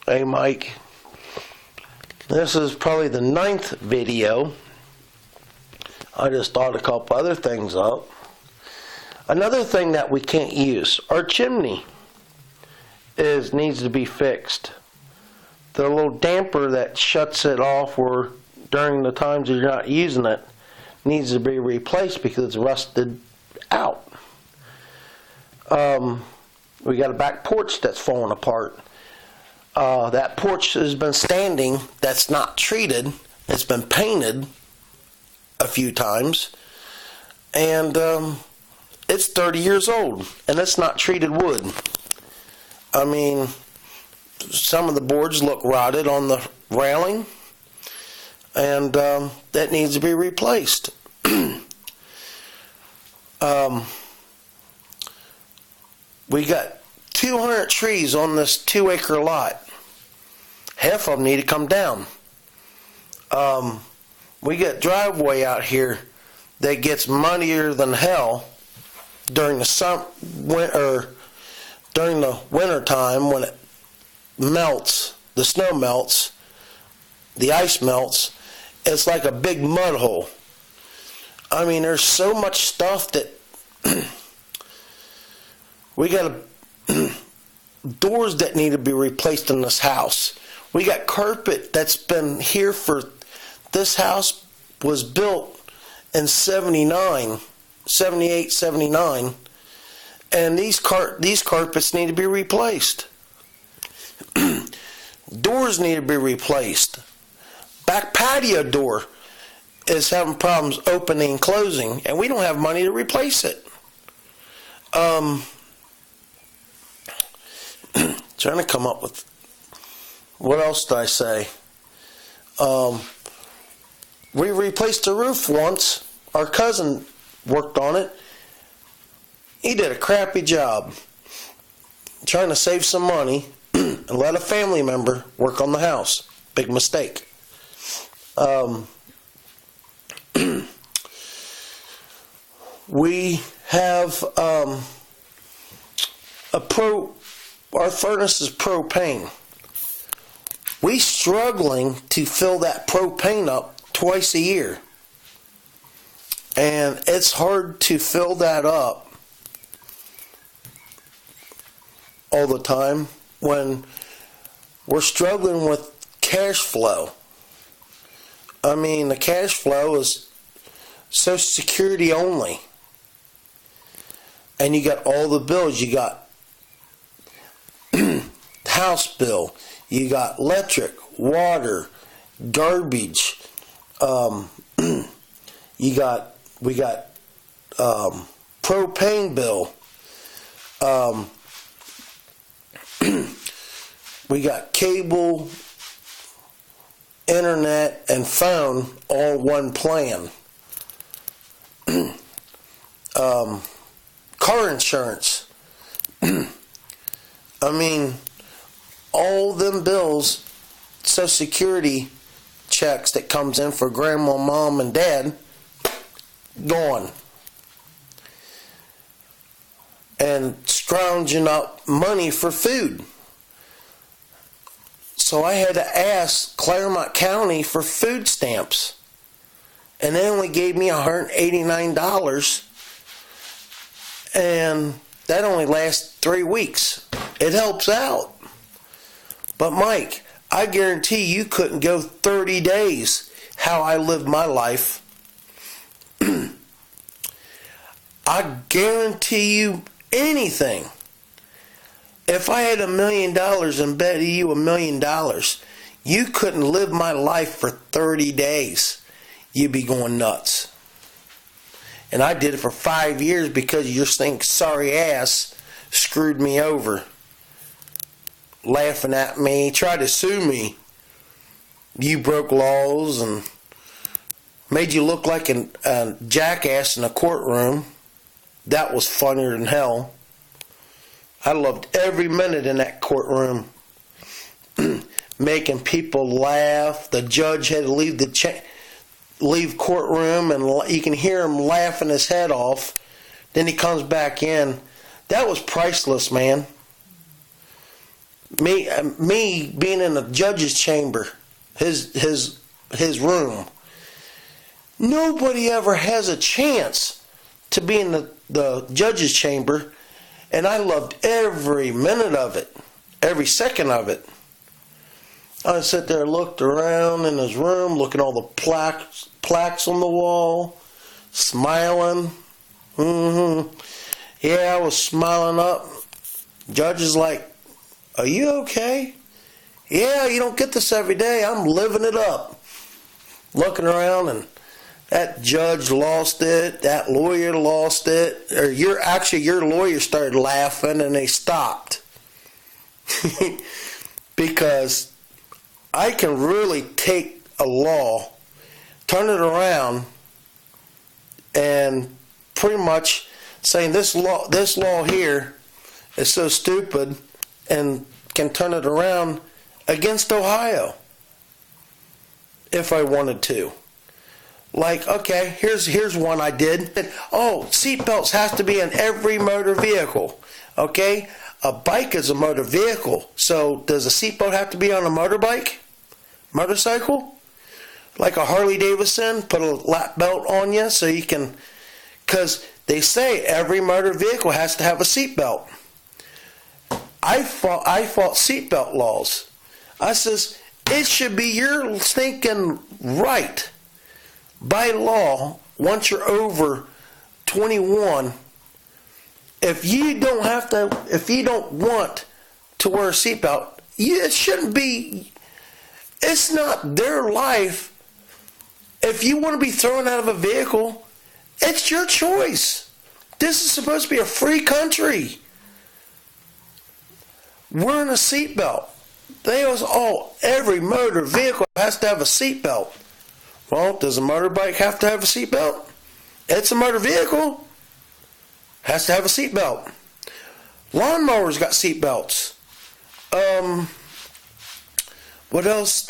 Hey Mike, this is probably the 9th video. I just thought a couple other things up. Another thing that we can't use, our chimney needs to be fixed. The little damper that shuts it off or during the times you're not using it needs to be replaced because it's rusted out. We got a back porch that's falling apart. That porch has been standing, that's not treated. It's been painted a few times, and it's 30 years old, and it's not treated wood. I mean, some of the boards look rotted on the railing, and that needs to be replaced. We got 200 trees on this 2-acre lot. Half of them need to come down. We got driveway out here that gets muddier than hell during the winter time when it melts, the snow melts, the ice melts. It's like a big mud hole. I mean, there's so much stuff that we got doors that need to be replaced in this house. We got carpet that's been here for, this house was built in 78, 79, and these carpets need to be replaced. Doors need to be replaced. Back patio door is having problems opening and closing, and we don't have money to replace it. Trying to come up with, what else did I say? We replaced the roof once. Our cousin worked on it. He did a crappy job trying to save some money and let a family member work on the house. Big mistake. We have our furnace is propane. We struggling to fill that propane up twice a year. And it's hard to fill that up all the time when we're struggling with cash flow. I mean, the cash flow is Social Security only. And you got all the bills. You got house bill, you got electric, water, garbage, we got propane bill, we got cable, internet, and phone all one plan. Car insurance. I mean, all them bills, Social Security checks that comes in for grandma, mom, and dad, gone. And scrounging up money for food. So I had to ask Claremont County for food stamps. And they only gave me $189. And that only lasts 3 weeks. It helps out. But Mike, I guarantee you couldn't go 30 days how I lived my life. I guarantee you anything. If I had $1 million and bet you $1 million, you couldn't live my life for 30 days. You'd be going nuts. And I did it for 5 years because your sorry ass screwed me over. Laughing at me, tried to sue me. You broke laws and made you look like a jackass in a courtroom. That was funnier than hell. I loved every minute in that courtroom. Making people laugh. The judge had to leave courtroom, and you can hear him laughing his head off. Then he comes back in. That was priceless, man. Me being in the judge's chamber, his room. Nobody ever has a chance to be in the judge's chamber, and I loved every minute of it, every second of it. I sat there, looked around in his room, looking at all the plaques on the wall, smiling. Yeah, I was smiling up. Judge is like, "Are you okay?" "Yeah, you don't get this every day. I'm living it up." Looking around, and that judge lost it. That lawyer lost it. Or your lawyer started laughing, and they stopped. Because I can really take a law, turn it around, and pretty much saying this law here is so stupid, and can turn it around against Ohio if I wanted to. Like, okay, here's one I did. Oh, seatbelts has to be in every motor vehicle. Okay, a bike is a motor vehicle, so does a seatbelt have to be on a motorcycle? Like a Harley Davidson, put a lap belt on you so you can, because they say every motor vehicle has to have a seatbelt. I fought seatbelt laws. I says, it should be your stinking right by law, once you're over 21, if you don't want to wear a seatbelt, it shouldn't be, it's not their life. If you want to be thrown out of a vehicle, it's your choice. This is supposed to be a free country. Wearing a seatbelt. Every motor vehicle has to have a seatbelt. Well, does a motorbike have to have a seatbelt? It's a motor vehicle. Has to have a seatbelt. Lawnmowers got seatbelts. What else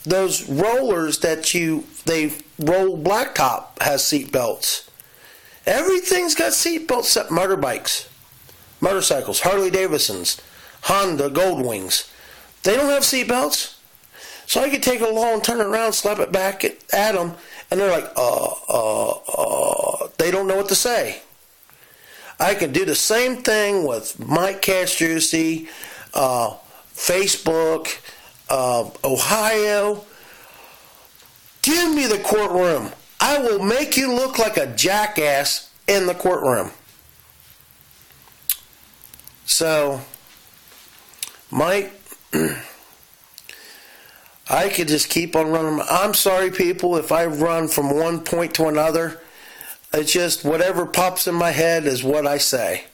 those rollers they roll blacktop has seatbelts. Everything's got seatbelts except motorbikes. Motorcycles, Harley Davidsons, Honda Goldwings. They don't have seatbelts. So I could take a law and turn it around, slap it back at them, and they're like, they don't know what to say. I can do the same thing with Mike Castrucci, Facebook, Ohio. Give me the courtroom. I will make you look like a jackass in the courtroom. So, Mike, I could just keep on running. I'm sorry, people, if I run from one point to another. It's just whatever pops in my head is what I say.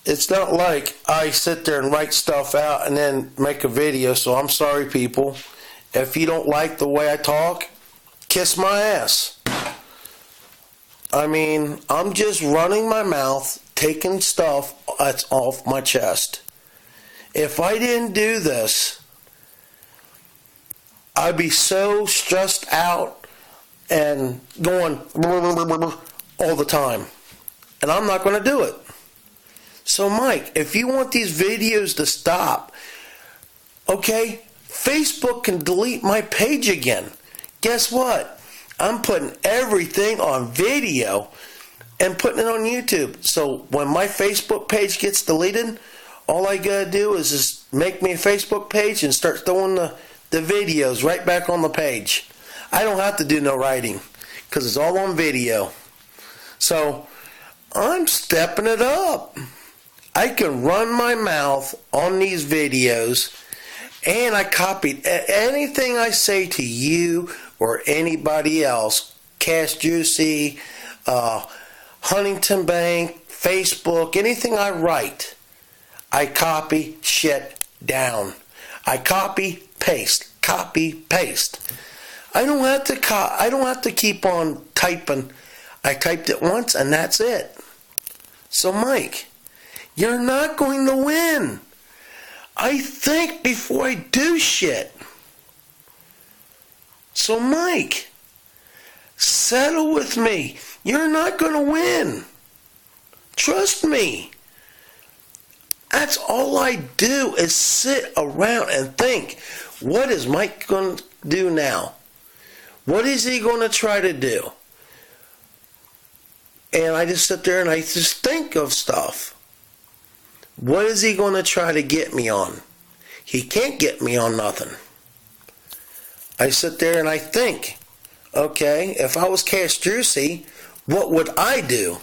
It's not like I sit there and write stuff out and then make a video, so I'm sorry, people. If you don't like the way I talk, kiss my ass. I mean, I'm just running my mouth, taking stuff that's off my chest. If I didn't do this, I'd be so stressed out and going all the time. And I'm not going to do it. So, Mike, if you want these videos to stop, okay, Facebook can delete my page again. Guess what? I'm putting everything on video and putting it on YouTube. So when my Facebook page gets deleted, all I got to do is just make me a Facebook page and start throwing the videos right back on the page. I don't have to do no writing because it's all on video. So I'm stepping it up. I can run my mouth on these videos, and I copied anything I say to you or anybody else, Castrucci, Huntington Bank, Facebook, anything I write, I copy shit down. I copy, paste. I don't have to keep on typing. I typed it once and that's it. So, Mike, you're not going to win. I think before I do shit. So, Mike, settle with me. You're not going to win. Trust me. That's all I do is sit around and think, what is Mike going to do now? What is he going to try to do? And I just sit there and I just think of stuff. What is he going to try to get me on? He can't get me on nothing. I sit there and I think, okay, if I was Castrucci, what would I do?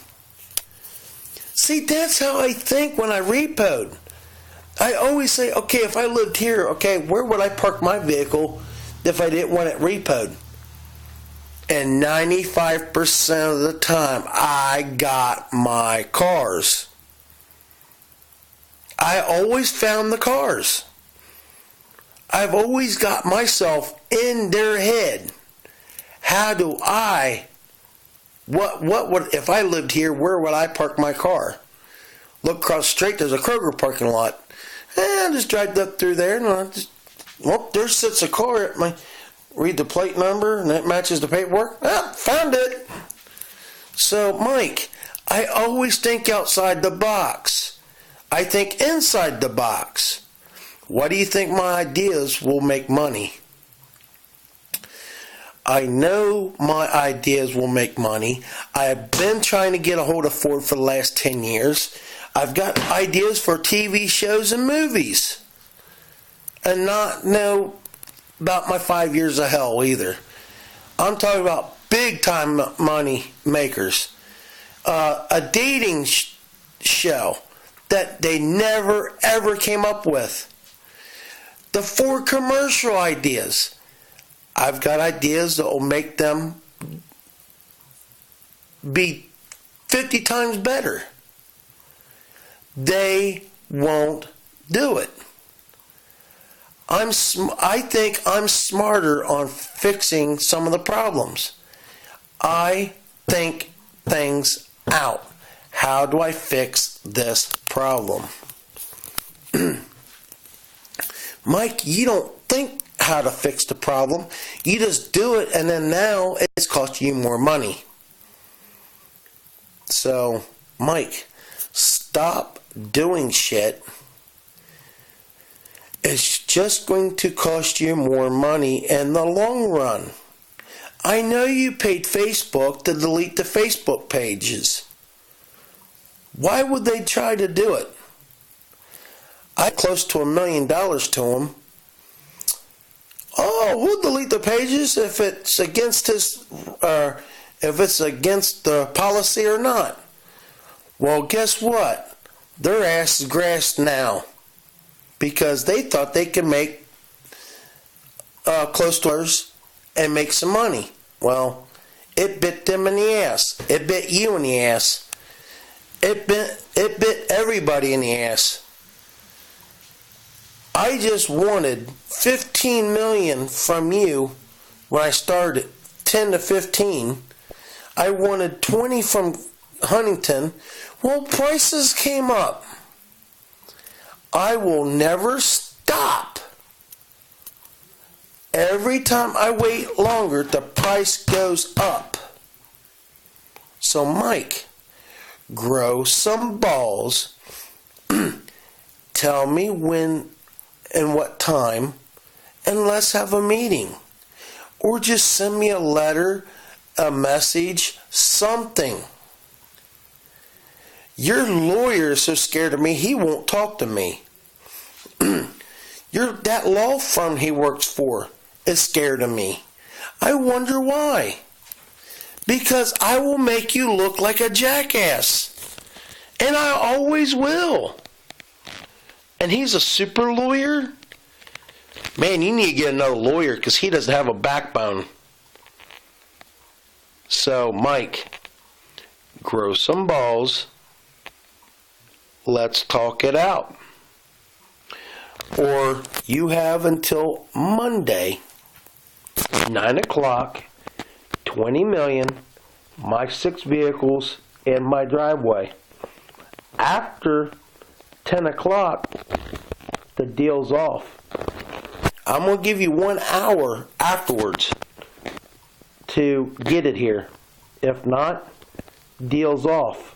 See, that's how I think when I repoed. I always say, okay, if I lived here, okay, where would I park my vehicle if I didn't want it repoed? And 95% of the time, I got my cars. I always found the cars. I've always got myself in their head. How do I, what would, if I lived here, where would I park my car? Look across the street, there's a Kroger parking lot. I just drive up through there and there sits a car at my, read the plate number and that matches the paperwork. Ah, found it. So, Mike, I always think outside the box. I think inside the box. What do you think my ideas will make money? I know my ideas will make money. I've been trying to get a hold of Ford for the last 10 years. I've got ideas for TV shows and movies. And not know about my 5 years of hell either. I'm talking about big time money makers. A dating show that they never ever came up with. The Ford commercial ideas. I've got ideas that will make them be 50 times better. They won't do it. I think I'm smarter on fixing some of the problems. I think things out. How do I fix this problem? Mike, you don't think how to fix the problem. You just do it, and then now it's costing you more money. So, Mike, stop doing shit. It's just going to cost you more money in the long run. I know you paid Facebook to delete the Facebook pages. Why would they try to do it? I close to $1 million to them. Oh, we'll delete the pages if it's against the policy or not. Well, guess what? Their ass is grass now because they thought they could make close to ours and make some money. Well, it bit them in the ass. It bit you in the ass. It bit everybody in the ass. I just wanted 15 million from you when I started, 10 to 15. I wanted 20 from Huntington. Well, prices came up. I will never stop. Every time I wait longer, the price goes up. So, Mike, grow some balls. Tell me when and what time, and let's have a meeting. Or just send me a letter, a message, something. Your lawyer is so scared of me, he won't talk to me. That law firm he works for is scared of me. I wonder why. Because I will make you look like a jackass. And I always will. And he's a super lawyer? Man, you need to get another lawyer because he doesn't have a backbone. So, Mike, grow some balls. Let's talk it out. Or you have until Monday, 9 o'clock, 20 million, my 6 vehicles in my driveway. After 10 o'clock, the deal's off. I'm going to give you 1 hour afterwards to get it here. If not, deal's off.